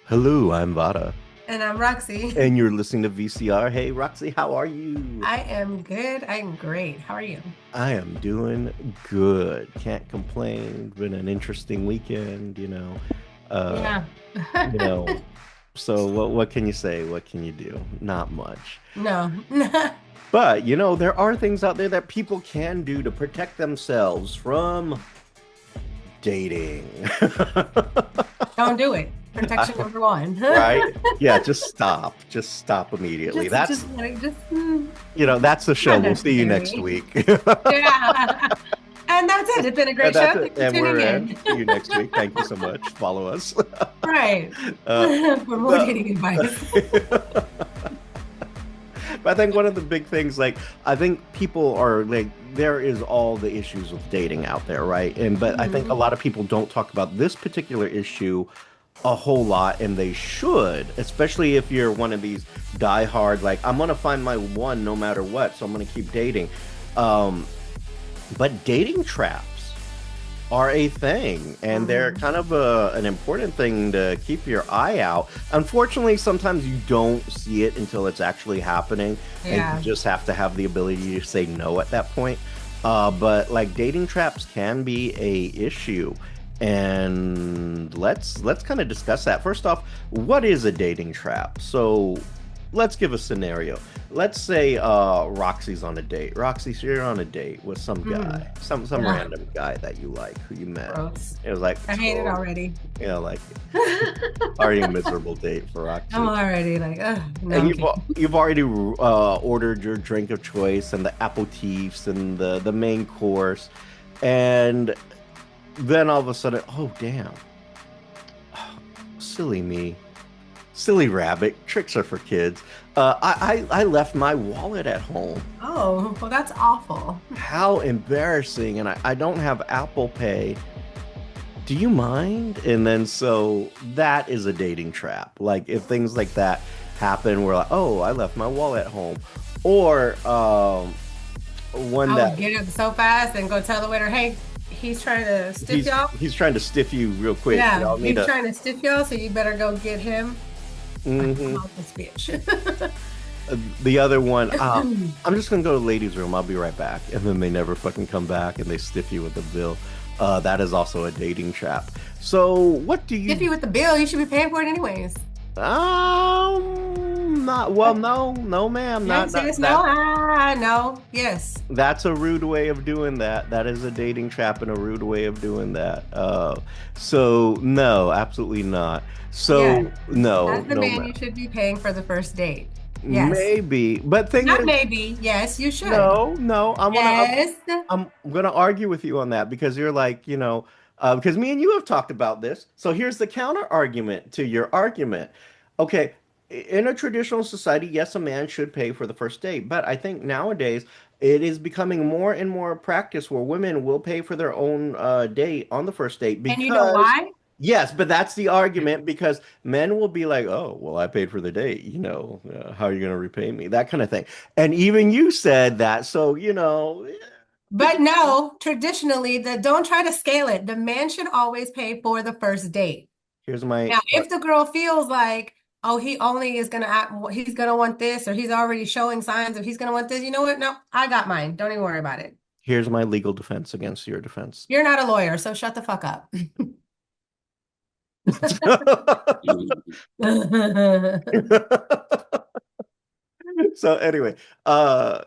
Hello, I'm Vara, And I'm Roxy. and you're listening to VCR. Hey, Roxy, how are you? I am good. I'm great. How are you? I am doing good. Can't complain. Been an interesting weekend, Uh, Yeah. you know, so what can you say? What can you do? Not much. No. But, there are things out there that people can do to protect themselves from dating. Don't do it. Protection number one. Right? Yeah, just stop. Just stop immediately. Just let it That's the show. not We'll see you next necessary. week. Yeah. And that's it. It's been a And great that's show. it. Thanks for And tuning we're in. in. See you next week. Thank you so much. Follow us. Right. uh, For more the, dating advice. but I think one of the big things, like, I think people are like, there is all the issues with dating out there, right? But I think a Mhm. lot of people don't talk about this particular issue a whole lot, and they should, especially if you're one of these diehard, like, I'm gonna find my one no matter what, so I'm gonna keep dating. Um, but dating traps are a thing, and they're Mhm. kind of an important thing to keep your eye out. Unfortunately, sometimes you don't see it until it's actually happening, and you Yeah. just have to have the ability to say no at that point. But like, dating traps can be a issue, and let's kind of discuss that. First off, what is a dating trap? So let's give a scenario. Let's say Roxy's on a date. Roxy, so you're on a date with some guy, Mhm. some Yeah. random guy that you like, who you met. Gross. It was like I hate it total, already. like, already a miserable date for I'm Roxy. already like, no, And I'm you've kidding. you've already ordered your drink of choice and the aperitifs and the main course, and then all of a sudden, oh damn, silly me. Silly rabbit, tricks are for kids. I left my wallet at home. Oh, well, that's awful. How embarrassing. And I don't have Apple Pay. Do you mind? And then so that is a dating trap. Like, if things like that happen, we're like, oh, I left my wallet at home. Or one I would that get up so fast and go tell the waiter, hey, he's trying to stiff y'all. he's trying to stiff you real quick. Yeah, Y'all need he's a trying to stiff y'all, so you better go get him. I'm hmm out this bitch. The other one, I'm just gonna go to the ladies' room. I'll be right back, and then they never fucking come back, and they stiff you with the bill. That is also a dating trap. So, what do Stiff you? you with the bill, you should be paying for it anyways. Not well. No, no, ma'am. Not Yes, not yes, no, that. no, yes. That's a rude way of doing that. That is a dating trap and a rude way of doing that. So no, absolutely not. Yeah, So no, as the no, man, ma'am. you should be paying for the first date. Yes. Maybe, but thing Not is, maybe. Yes, you should. no, no. Yes. I'm gonna argue with you on that because you're like, because me and you have talked about this. So here's the counter argument to your argument. Okay, in a traditional society, yes, a man should pay for the first date, but I think nowadays it is becoming more and more a practice where women will pay for their own date on the first date And you know because, why? yes, but that's the argument because men will be like, oh, well, I paid for the date, how are you gonna repay me? That kind of thing. And even you said that, so to But each- no, traditionally, the don't try to scale it. The man should always pay for the first date. here's my Now, if the girl feels like, oh, he only is gonna act, he's gonna want this, or he's already showing signs of he's gonna want this, you know what? No, I got mine. Don't even worry about it. here's my legal defense against your defense. You're not a lawyer, so shut the fuck up. So anyway, uh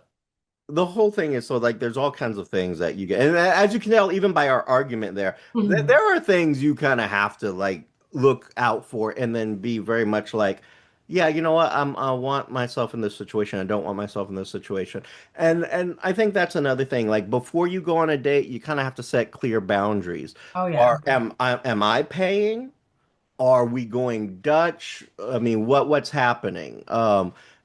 the whole thing is, so like, there's all kinds of things that you get, and as you can tell even by our argument there, there are things you kind of have to like look out for, and then be very much like, yeah, you know what, I want myself in this situation, I don't want myself in this situation. And I think that's another thing, like, before you go on a date, you kind of have to set clear boundaries. Oh yeah. Or am I paying? Are we going Dutch? I mean, what's happening?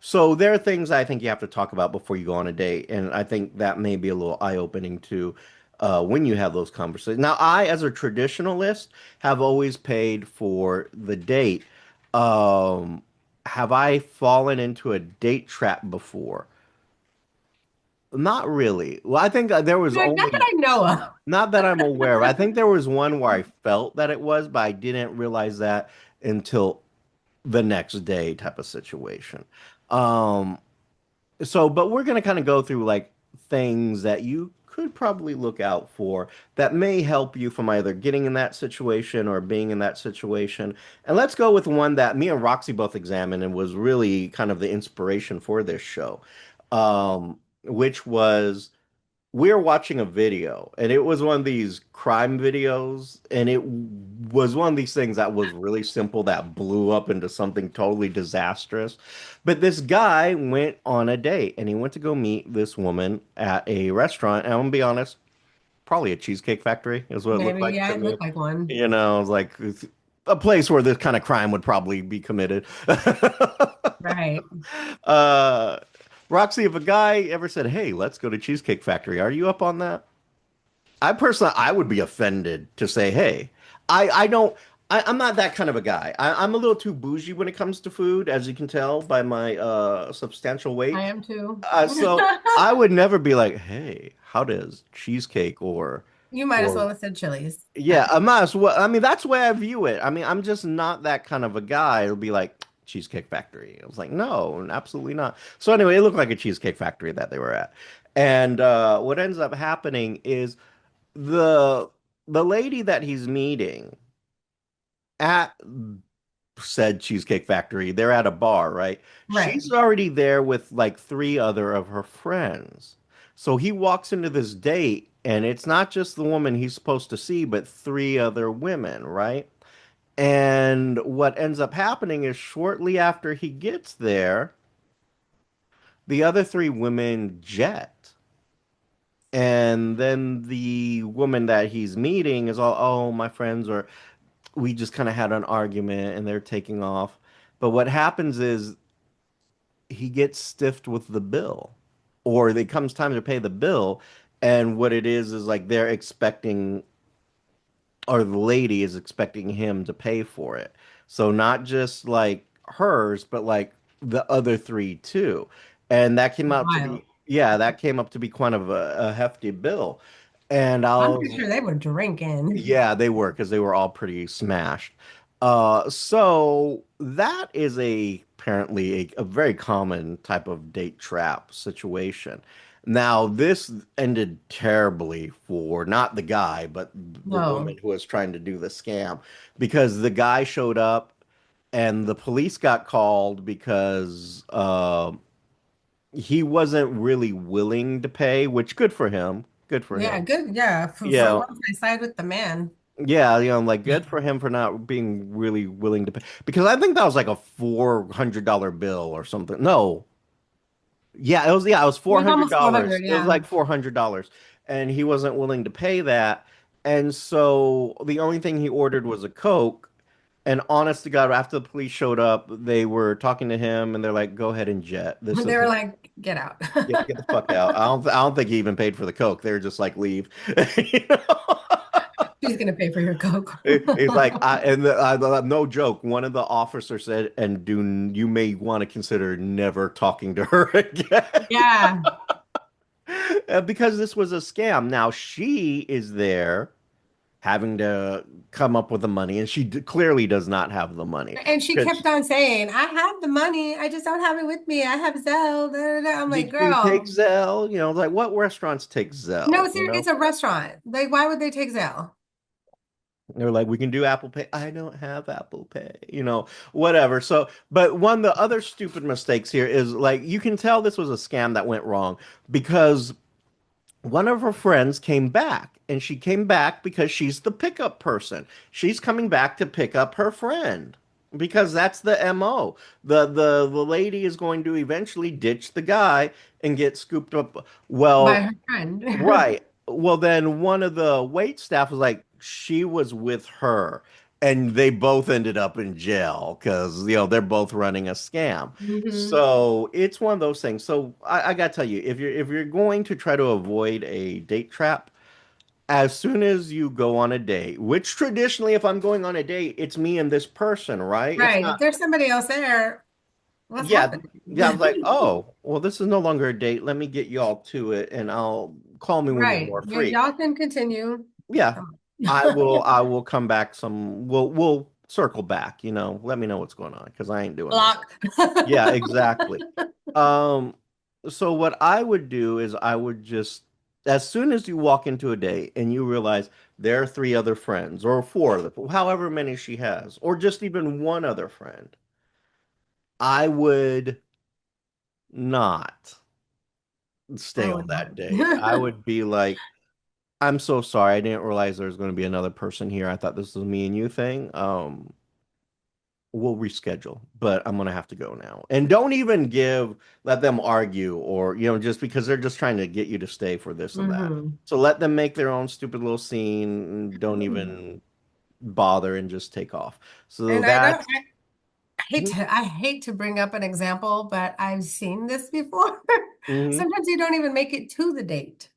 So there are things I think you have to talk about before you go on a date, and I think that may be a little eye-opening too, when you have those conversations. Now, I, as a traditionalist, have always paid for the date. Um, have I fallen into a date trap before? Not really. Well, I think there was Not that only, I know of. not that I'm aware of. I think there was one where I felt that it was, but I didn't realize that until the next day type of situation. Um, so, but we're going to kind of go through like things that you could probably look out for that may help you from either getting in that situation or being in that situation. And let's go with one that me and Roxy both examined and was really kind of the inspiration for this show, which was we were watching a video and it was one of these crime videos and it was one of these things that was really simple that blew up into something totally disastrous. But this guy went on a date and he went to go meet this woman at a restaurant. And I'm gonna be honest, probably a cheesecake factory is what it looked Maybe, like yeah, to it me. looked like one. You know, it's like it's a place where this kind of crime would probably be committed. Right. uh Roxy, if a guy ever said, "Hey, let's go to Cheesecake Factory," are you up on that? I personally, I would be offended to say, "Hey, I don't, I'm not that kind of a guy. I'm a little too bougie when it comes to food, as you can tell by my substantial I weight. am too. So I would never be like, "Hey, how does cheesecake You might as or well have said Chili's. yeah, I might as well. I mean, that's the way I view it. I mean, I'm just not that kind of a guy. It'll be like Cheesecake Factory. I was like, no, absolutely not. So anyway, it looked like a Cheesecake Factory that they were at. And what ends up happening is the the lady that he's meeting at said Cheesecake Factory, they're at a bar, right? Right. She's already there with like three other of her friends. So he walks into this date, and it's not just the woman he's supposed to see, but three other women, right? And what ends up happening is shortly after he gets there, the other three women jet. And then the woman that he's meeting is all, oh, my friends are we just kind of had an argument and they're taking off. But what happens is he gets stiffed with the bill, or it comes time to pay the bill. And what it is like they're expecting, or the lady is expecting him to pay for it. So not just like hers, but like the other three too. And that came out to Wild. be, yeah, that came up to be kind of a hefty bill. And I I'm pretty was sure they were drinking. yeah, they were because they were all pretty smashed. So that is apparently a very common type of date trap situation. Now, this ended terribly for not the guy, but the woman No. who was trying to do the scam because the guy showed up and the police got called because he wasn't really willing to pay, which good for him. Good for Yeah, him. good. Yeah, for Yeah, once I side with the man. yeah, like good for him for not being really willing to pay because I think that was like a $400 bill or something. No, yeah, it was It four was hundred almost dollars. 400, It was yeah. like $400, and he wasn't willing to pay that, and so the only thing he ordered was a Coke. And honest to God, after the police showed up, they were talking to him, and they're like, "Go ahead and jet. This They were isn't like, get out. get the fuck out." I don't think he even paid for the Coke. They were just like, "Leave." You know? She's gonna pay for your Coke. He's like, no joke. One of the officers said, and you may want to consider never talking to her again Yeah. because this was a scam. Now she is there having to come up with the money, and clearly does not have the money. And she 'Cause kept on saying, I have the money. I just don't have it with me. I have Zelle. Da, da, da. I'm like, do you take girl, Zelle? Like what restaurants take no, Zelle? it's a restaurant. Like, why would they take Zelle? They're like, we can do Apple Pay. I don't have Apple Pay, whatever. So, but one of the other stupid mistakes here is like, you can tell this was a scam that went wrong because one of her friends came back and she came back because she's the pickup person. She's coming back to pick up her friend because that's the MO. The lady is going to eventually ditch the guy and get scooped up. By Well, her friend. right. Well, then one of the wait staff was like, she was with her, and they both ended up in jail because they're both running a scam. hmm So it's one of those things. So I gotta tell you, if you're going to try to avoid a date trap, as soon as you go on a date, which traditionally, if I'm going on a date, it's me and this person, right? It's Right. If not. there's somebody else there, what's Yeah, happening? yeah. I was like, oh, well, this is no longer a date. Let me get y'all to it, and I'll call me when you're Right. more free. Y'all can continue. Yeah, Come I will. on. I will come back. We'll circle back, let me know what's going on because I ain't doing this. Block. Yeah, exactly. Um, so what I would do is I would just, as soon as you walk into a date and you realize there are three other friends or four other, however many she has, or just even one other friend, I would not I stay on would that date. I not. would be like, I'm so sorry. I didn't realize there was going to be another person here. I thought this was a me and you thing. We'll reschedule, but I'm gonna have to go now. And don't even let them argue or, just because they're just trying to get you to stay for this and that. Hmm. So let them make their own stupid little scene and don't even bother and just take off. So And I don't, that's, I hate to bring up an example, but I've seen this before. mm-hmm. Sometimes you don't even make it to the date.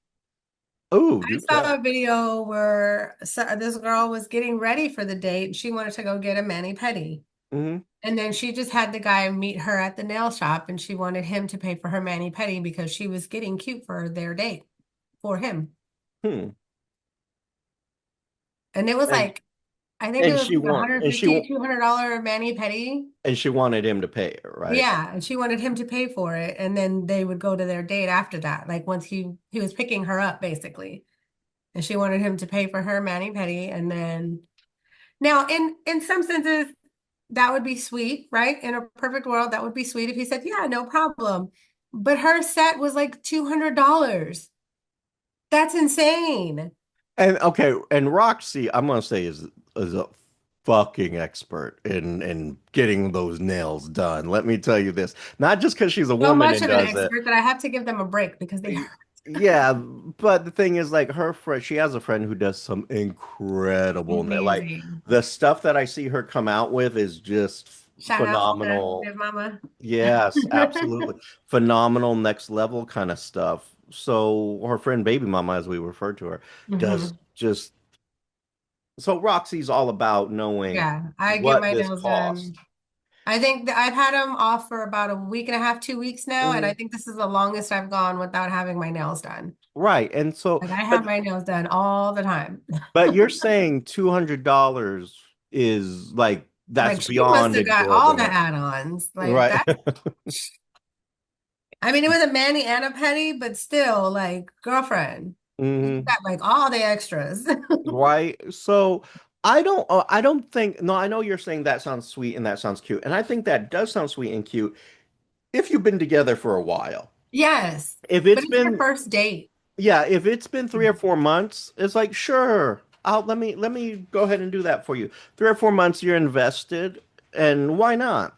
Oh, I do saw tell. a video where this girl was getting ready for the date. She wanted to go get a mani-pedi. Mm-hmm. And then she just had the guy meet her at the nail shop and she wanted him to pay for her mani-pedi because she was getting cute for their date for him. Hmm. And it was And like, I think it and was she like want and she 150, $200 mani-pedi. and she wanted him to pay it, right? Yeah, and she wanted him to pay for it, and then they would go to their date after that. Like once he was picking her up, basically, and she wanted him to pay for her mani-pedi, and then now in some senses that would be sweet, right? In a perfect world, that would be sweet if he said, "Yeah, no problem." But her set was like $200. That's insane. And okay, and Roxy, I'm gonna say is a fucking expert in getting those nails done. Let me tell you this. Not just because she's a So woman much and of an does it. expert that I have to give them a break because they hurt. Yeah, but the thing is, like her friend, she has a friend who does some incredible like Amazing. the stuff that I see her come out with is just Shout out to phenomenal. Big Mama. Yes, absolutely. Phenomenal next level kind of stuff. So her friend Baby Mama, as we refer to her, does Hmm. just so Roxy's all about knowing Yeah, I get what my this nails cost. done. I think that I've had them off for about a week and a half, 2 weeks now, and I Mhm. think this is the longest I've gone without having my nails done. Right. And so, Like I but have my nails done all the time. but you're saying $200 is like that's Like she must beyond have got all the exorbitant. add-ons. Like Right. that. I mean, it was a mani and a pedi, but still, like, girlfriend, you Hmm. got like all the extras. Right. So I don't think, no, I know you're saying that sounds sweet and that sounds cute. And I think that does sound sweet and cute if you've been together for a while. Yes, If but it's it's your been, first date. yeah, if it's been 3 or 4 months, it's like, sure, let me go ahead and do that for you. 3 or 4 months you're invested, and why not?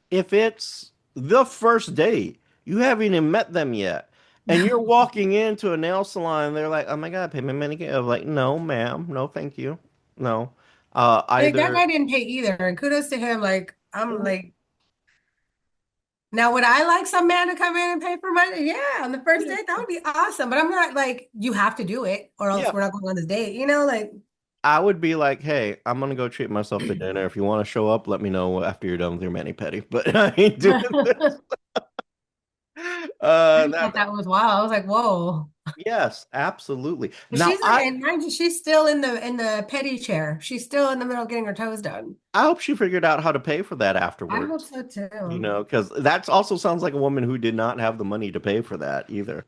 If it's the first date, you haven't even met them yet, and you're walking into a nail salon, and they're like, "Oh my God, pay my manicure." I'm like, "No, ma'am, no, thank you, no." Like that Either guy didn't pay either, and kudos to him. Like I'm Mhm. like, now would I like some man to come in and pay for my? Yeah, on the first Yeah, date, that would be awesome. But I'm not like you have to do it, or else yeah. we're not going on this date. You know, like I would be like, "Hey, I'm gonna go treat myself to dinner. If you want to show up, let me know after you're done with your mani pedi." But I ain't doing this. I thought That that was wild. I was like, whoa. yes, absolutely. But Now she's like, and mind you, she's still in the petty chair. She's still in the middle getting her toes done. I hope she figured out how to pay for that I hope afterwards. so too. Because that also sounds like a woman who did not have the money to pay for that either.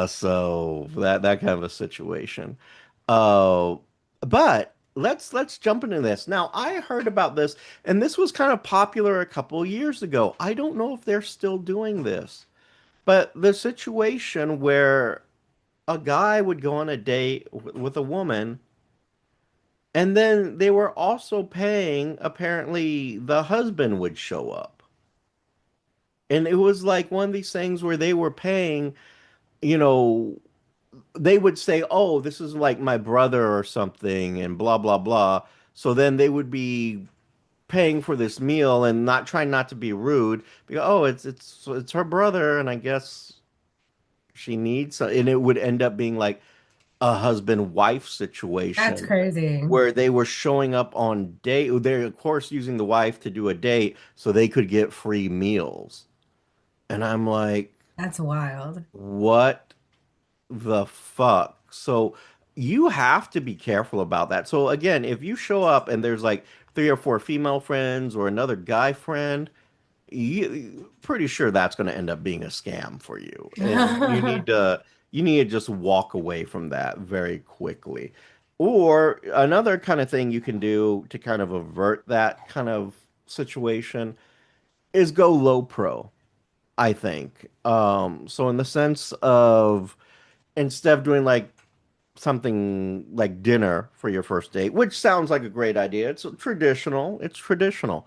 So that kind of a situation. Uh, but let's jump into this. Now, I heard about this, and this was kind of popular a couple of years ago. I don't know if they're still doing this, but the situation where a guy would go on a date with a woman, and then they were also paying, apparently, the husband would show up. And it was like one of these things where they were paying, you know, they would say, "Oh, this is like my brother or something," and blah blah blah. So then they would be paying for this meal and not trying not to be rude. Because, oh, it's her brother, and I guess she needs, and it would end up being like a husband-wife That's situation crazy. where they were showing up on date. They're of course using the wife to do a date so they could get free meals. And I'm like, That's wild. what the fuck? So, You have to be careful about that. So again, if you show up and there's like three or four female friends or another guy friend, you pretty sure that's going to end up being a scam for you. And you need to just walk away from that very quickly. Or another kind of thing you can do to kind of avert that kind of situation is go low pro, I think. So in the sense of instead of doing like something like dinner for your first date, which sounds like a great idea. It's traditional.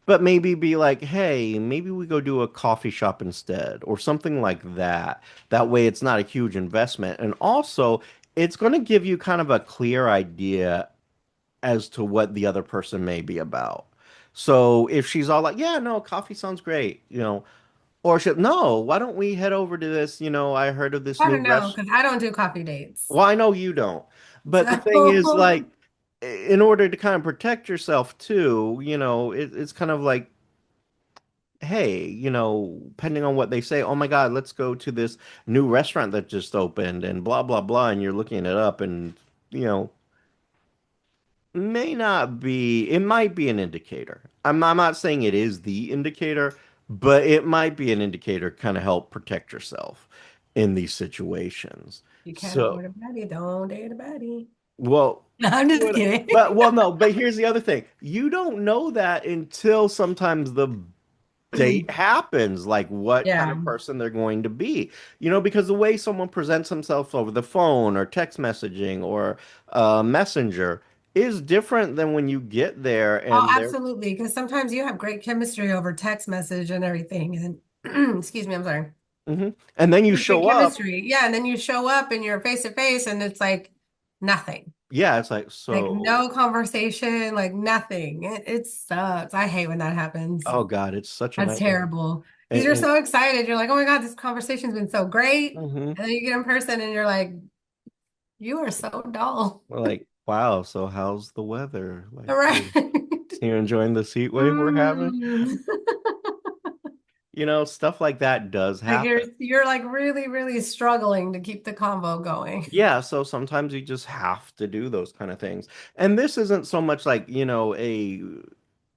But maybe be like, hey, maybe we go do a coffee shop instead, or something like that. That way it's not a huge investment. And also, it's going to give you kind of a clear idea as to what the other person may be about. So if she's all like, yeah, no, coffee sounds great, or she, no, why don't we head over to this, I heard of this I new don't know, restaurant. because I don't do coffee dates. Well, I know you don't. But the thing is, So like, in order to kind of protect yourself too, it's kind of like, hey, depending on what they say, oh my God, let's go to this new restaurant that just opened and blah, blah, blah. And you're looking it up and, you know, may not be, it might be an indicator. I'm not saying it is the indicator, but it might be an indicator kind of help protect yourself in these situations. you can't So, afford a baddie, don't date a baddie. well, No, I'm just what- kidding. no, but here's the other thing. You don't know that until sometimes the date happens, like what kind Yeah. of person they're going to be. Because the way someone presents themselves over the phone or text messaging or messenger is different than when you get there Oh, and they're absolutely. Because sometimes you have great chemistry over text message and everything. And excuse me, I'm sorry. Mhm. And then you You have great show up. chemistry. Yeah. And then you show up and you're face to face and it's like nothing. Yeah, it's like, Like so, no conversation, like nothing. It sucks. I hate when that happens. oh God, it's such a That's nightmare. terrible. Because you're And, so excited. You're like, oh my God, this conversation's been so great. mhm. And then you get in person and you're like, you are so dull. We're like, wow, so how's the weather? Like, All right. you enjoying this heat wave we're having? Mm. Stuff like that does Like you're happen. you're like really, really struggling to keep the convo going. Yeah, so sometimes you just have to do those kind of things. And this isn't so much like, a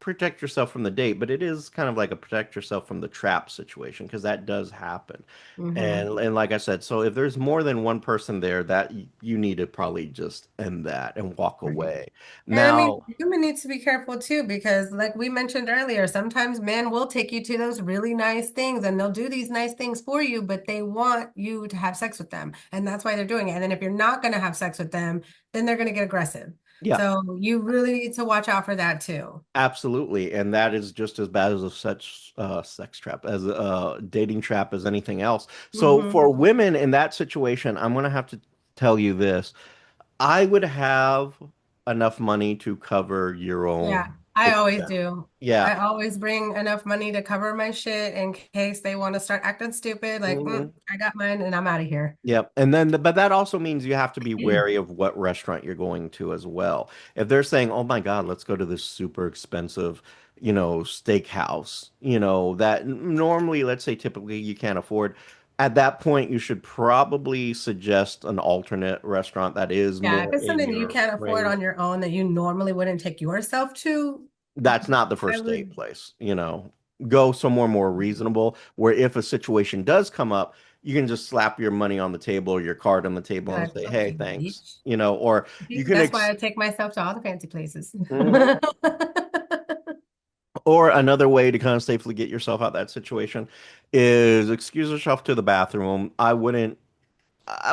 protect yourself from the date, but it is kind of like a protect yourself from the trap situation because that does happen. Hmm. And like I said, so if there's more than one person there, that you need to probably just end that and walk Right. away. And I mean, Now, women need to be careful too, because like we mentioned earlier, sometimes men will take you to those really nice things and they'll do these nice things for you, but they want you to have sex with them. And that's why they're doing it. And then if you're not going to have sex with them, then they're going to get aggressive. yeah, So you really need to watch out for that too. absolutely. And that is just as bad as a sex trap, as a dating trap as anything else. So Hmm. for women in that situation, I'm going to have to tell you this. I would have enough money to cover your Yeah, own I always expense. do. Yeah. I always bring enough money to cover my shit in case they want to start acting stupid. Like, Hmm. I got mine and I'm out of here. Yep. But that also means you have to be wary of what restaurant you're going to as well. If they're saying, "Oh my God, let's go to this super expensive, steakhouse," that normally, let's say typically you can't afford, at that point you should probably suggest an alternate restaurant that is Yeah, if more it's in something you your can't afford range. on your own that you normally wouldn't take yourself to, That's not the I first date would place. Go somewhere more reasonable where if a situation does come up, you can just slap your money on the table or your card on the be table and like, say, hey, okay, thanks. bitch. Or you See, can that's why I take myself to all the fancy places. Mhm. Or another way to kind of safely get yourself out of that situation is excuse yourself to the bathroom. I wouldn't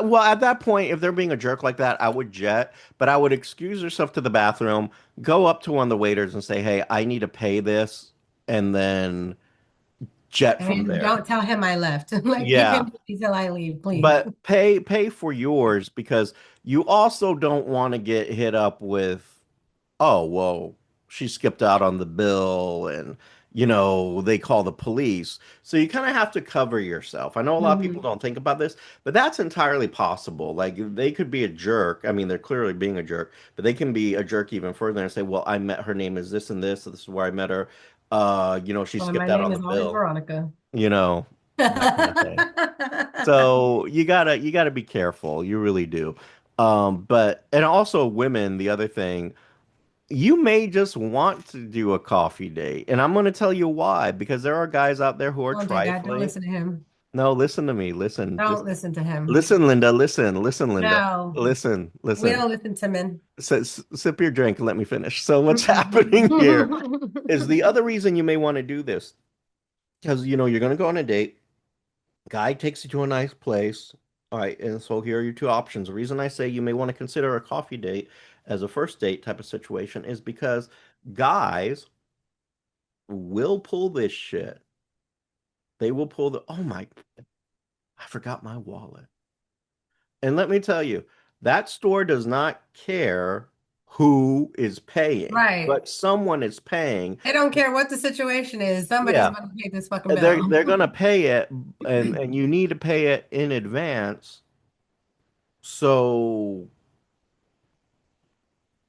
well, at that point, if they're being a jerk like that, I would jet, but I would excuse yourself to the bathroom, go up to one of the waiters and say, hey, I need to pay this, and then jet from And there. don't tell him I left. Like, keep Yeah, him until I leave, please. but pay for yours because you also don't want to get hit up with, oh, well, she skipped out on the bill and they call the police. So you kind of have to cover yourself. I know a lot of people Hmm. don't think about this, but that's entirely possible. Like they could be a jerk. I mean, they're clearly being a jerk, but they can be a jerk even further and say, well, I met her name is this and this, so this is where I met her. She Well, my skipped out on name the is always bill, Veronica. that kind of thing. So you gotta be careful. You really do. But and also women, the other thing, you may just want to do a coffee date. And I'm going to tell you why, because there are guys out there who are Don't do that. Don't trifling. listen to him. No, listen to me. Listen, just Don't listen to him. listen, Linda. Listen, Linda. No, Listen, we listen. don't listen to men. Sip your drink and let me finish. So what's happening here is Mm-mm. the other reason you may want to do this, because you're going to go on a date. Guy takes you to a nice place. All right, and so here are your two options. The reason I say you may want to consider a coffee date as a first date type of situation is because guys will pull this shit. They will pull oh my, I forgot my wallet. And let me tell you, that store does not care who is paying, Right. but someone is paying. They don't care what the situation is. Somebody's Yeah, going to pay this fucking bill. they're gonna pay it, and you need to pay it in advance. So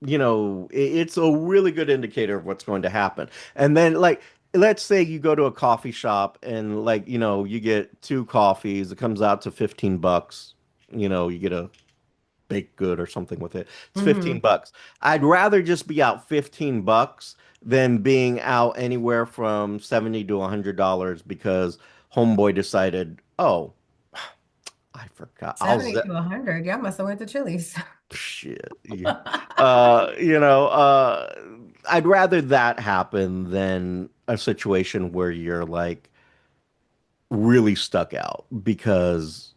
it's a really good indicator of what's going to happen. And then, like, let's say you go to a coffee shop and, like, you get two coffees, it comes out to 15 bucks. You get a baked good or something with it. It's 15 Hmm. bucks. I'd rather just be out 15 bucks than being out anywhere from 70 to $100 because homeboy decided, oh, I forgot. 70 to 100. Y'all must have went to Chili's. Shit. Yeah. I'd rather that happen than a situation where you're like really stuck out because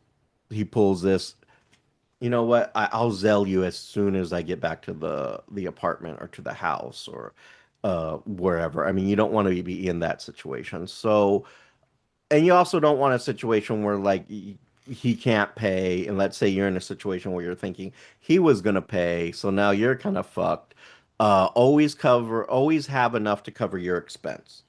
he pulls this. You know what? I'll Zell you as soon as I get back to the apartment or to the house or wherever. I mean, you don't want to be in that situation. So, and you also don't want a situation where like he can't pay, and let's say you're in a situation where you're thinking he was gonna pay, so now you're kind of fucked. Always have enough to cover your expense.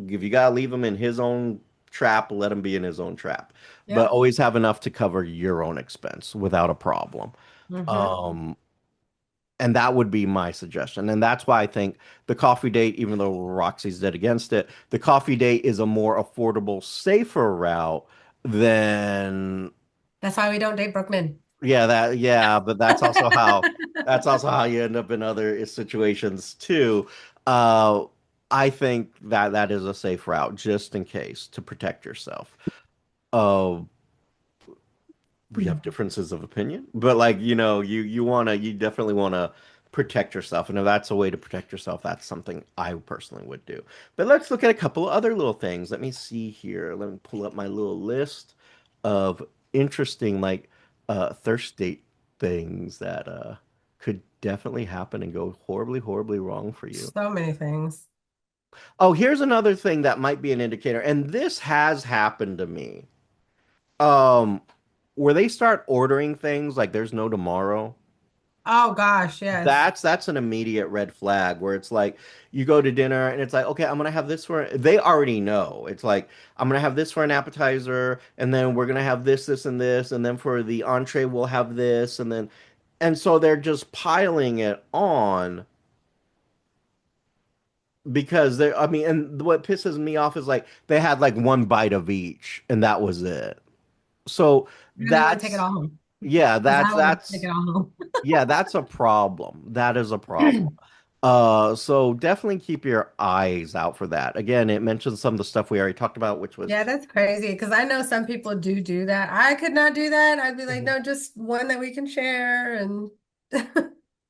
If you gotta leave him in his own trap, let him be in his own trap. But Yep. always have enough to cover your own expense without a problem. Hmm. Um, and that would be my suggestion. And that's why I think the coffee date, even though Roxy's dead against it, the coffee date is a more affordable, safer route than, That's why we don't date broke men. yeah, but that's also how you end up in other situations too. Uh, I think that is a safe route just in case to protect yourself. Uh, we have differences of opinion, but like you definitely wanna protect yourself, and if that's a way to protect yourself, that's something I personally would do. But let's look at a couple of other little things. Let me see here. Let me pull up my little list of interesting like thirst date things that could definitely happen and go horribly, horribly wrong for you. So many things. Oh, here's another thing that might be an indicator, and this has happened to me. Um, where they start ordering things like there's no tomorrow. Oh gosh, yes. That's an immediate red flag where it's like you go to dinner and it's like, okay, I'm gonna have this for they already know. It's like I'm gonna have this for an appetizer, and then we're gonna have this, and this, and then for the entree we'll have this, and so they're just piling it on because I mean, and what pisses me off is like they had like one bite of each and that was it. So I really want to take it that's all home yeah, because that's I want to take it that's all home. yeah, that's a problem. That is a problem. So definitely keep your eyes out for that. Again, it mentions some of the stuff we already talked about, which was Yeah, that's crazy because I know some people do that. I could not do that. I'd be like, Mhm. no, just one that we can share. And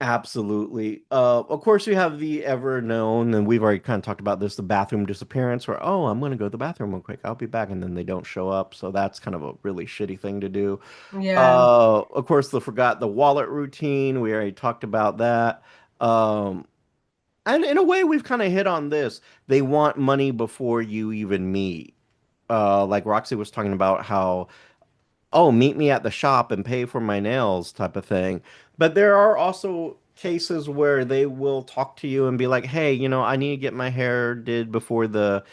Absolutely. Of course, you have the ever known, and we've already kind of talked about this, the bathroom disappearance, where, oh, I'm going to go to the bathroom real quick. I'll be back. And then they don't show up. So that's kind of a really shitty thing to do. yeah, Of course, the wallet routine. We already talked about that. Um, and in a way, we've kind of hit on this. They want money before you even meet. Like Roxy was talking about how, oh, meet me at the shop and pay for my nails type of thing. But there are also cases where they will talk to you and be like, hey, I need to get my hair did before the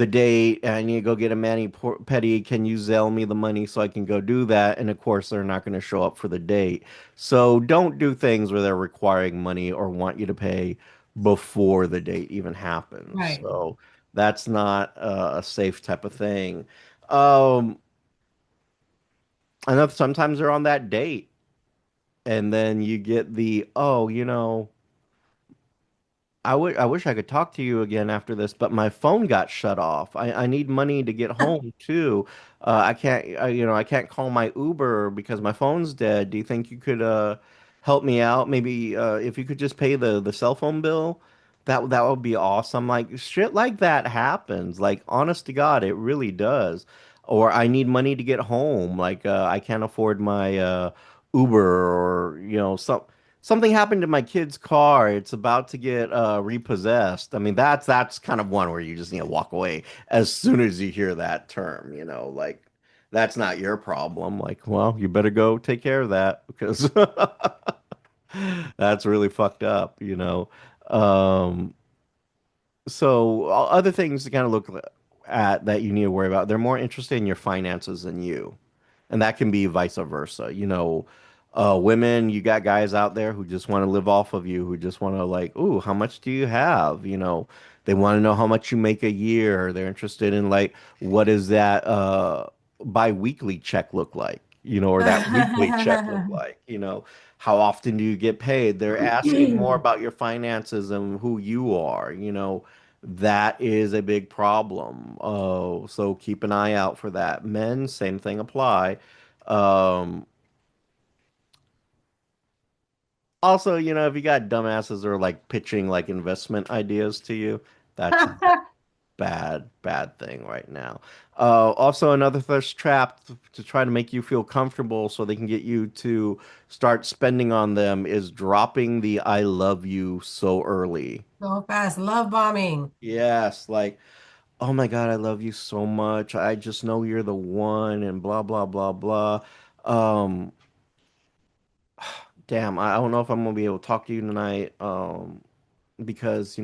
date, and I need to go get a mani pedi. Can you Zelle me the money so I can go do that? And of course, they're not going to show up for the date. So don't do things where they're requiring money or want you to pay before the date even happens. right. So that's not a safe type of thing. Um, I know sometimes they're on that date and then you get the, oh, I wish I could talk to you again after this, but my phone got shut off. I need money to get home too. I can't, I can't call my Uber because my phone's dead. Do you think you could help me out? Maybe if you could just pay the cell phone bill, that would be awesome. Like shit like that happens. Like honest to God, it really does. Or I need money to get home. Like I can't afford my Uber or something happened to my kid's car. It's about to get repossessed. I mean, that's kind of one where you just need to walk away as soon as you hear that term, like that's not your problem. Like, well, you better go take care of that because that's really fucked up. Um, so other things to kind of look at that you need to worry about, they're more interested in your finances than you. And that can be vice versa. Women, you got guys out there who just want to live off of you, who just want to like, ooh, how much do you have? They want to know how much you make a year. They're interested in like, what does that bi-weekly check look like? Or that weekly check look like? How often do you get paid? They're asking more about your finances and who you are. That is a big problem. So keep an eye out for that. Men, same thing apply. Um, Also, if you got dumbasses or like pitching like investment ideas to you, that's a bad, bad thing right now. Also, another thirst trap to try to make you feel comfortable so they can get you to start spending on them is dropping the I love you so early. So fast. Love bombing. Yes, like, oh my God, I love you so much. I just know you're the one and blah, blah, blah, blah. Um, Damn, I don't know if I'm gonna be able to talk to you tonight. Because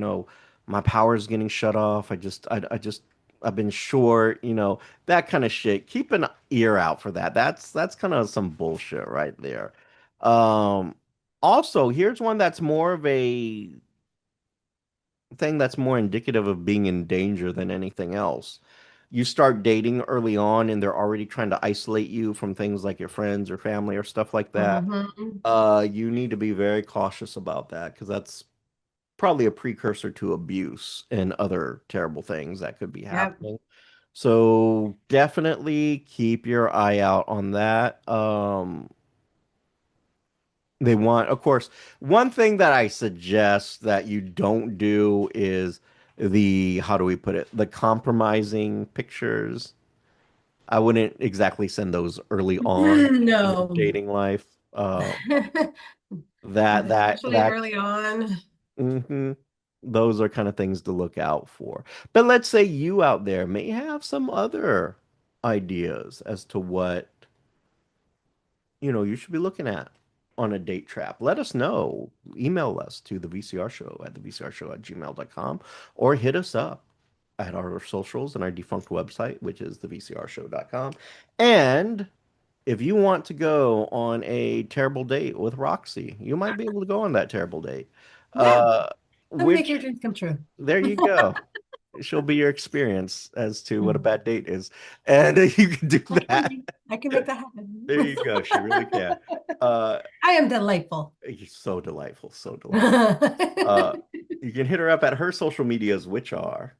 my power's getting shut off. I've been short, that kind of shit. Keep an ear out for that. That's kind of some bullshit right there. Um, Also, here's one that's more of a thing that's more indicative of being in danger than anything else. You start dating early on and they're already trying to isolate you from things like your friends or family or stuff like that. Hmm. You need to be very cautious about that because that's probably a precursor to abuse and other terrible things that could be Yep. happening. So definitely keep your eye out on that. They want, of course, one thing that I suggest that you don't do is how do we put it? The compromising pictures. I wouldn't exactly send those early on in your No. dating life. Especially That early on. hmm Those are kind of things to look out for. But let's say you out there may have some other ideas as to what, you should be looking at on a date trap. Let us know. Email us to the VCR show at thevcrshow@gmail.com or hit us up at our socials and our defunct website, which is thevcrshow.com. And if you want to go on a terrible date with Roxy, you might be able to go on that terrible date. Yeah. Uh, Let me make your which dreams come true. There you go. She'll be your experience as to what a bad date is. And you can do that. I can make that happen. There you go. She really can. Uh, I am delightful. You're so delightful, so delightful. On Uh, you can hit her up at her social medias, which are.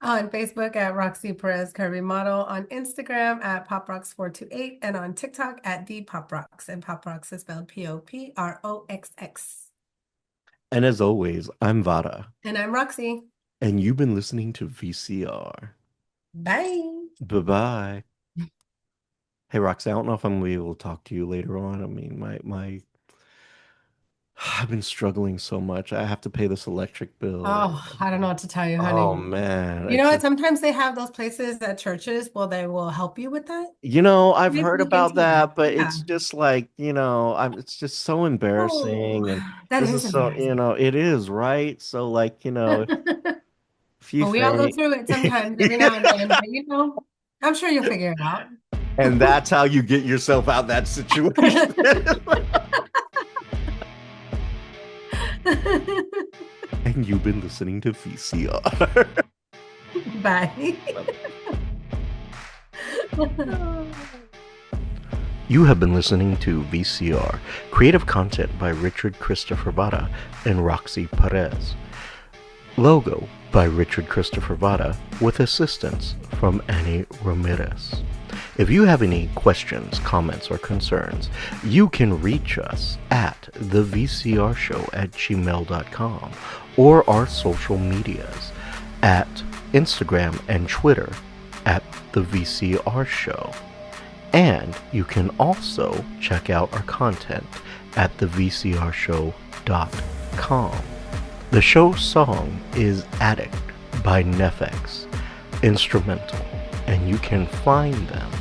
Facebook at Roxy Perez Curvy Model, on Instagram at PopRocks428, and on TikTok at the Pop Rocks. And Pop Rocks is spelled POPROXX. And as always, I'm Vara, And I'm Roxy. and you've been listening to VCR. Bye. Bye-bye. Hey, Roxy, I don't know if I'm gonna be able to talk to you later on. I mean, my I've been struggling so much. I have to pay this electric bill. Oh, I don't know what to tell you, Oh honey. man, You know it's what? just Sometimes they have those places at churches where they will help you with that. I've Maybe heard look about into that. that, but Yeah. it's just like, it's just so Oh, embarrassing. And that this is is so, embarrassing. it is, right? So, like, if you Well, we all go think, through it sometimes, every now and then, but I'm sure you'll figure it out. and that's how you get yourself out that situation. And you've been listening to VCR. Bye. You have been listening to VCR, creative content by Richard Christopher Vara and Roxy Perez. Logo by Richard Christopher Vara with assistance from Annie Ramirez. If you have any questions, comments, or concerns, you can reach us at thevcrshow@gmail.com or our social medias at Instagram and Twitter at the VCR Show. And you can also check out our content at thevcrshow.com. The show song is Addict by Nefex, instrumental, and you can find them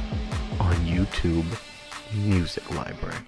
on YouTube Music Library.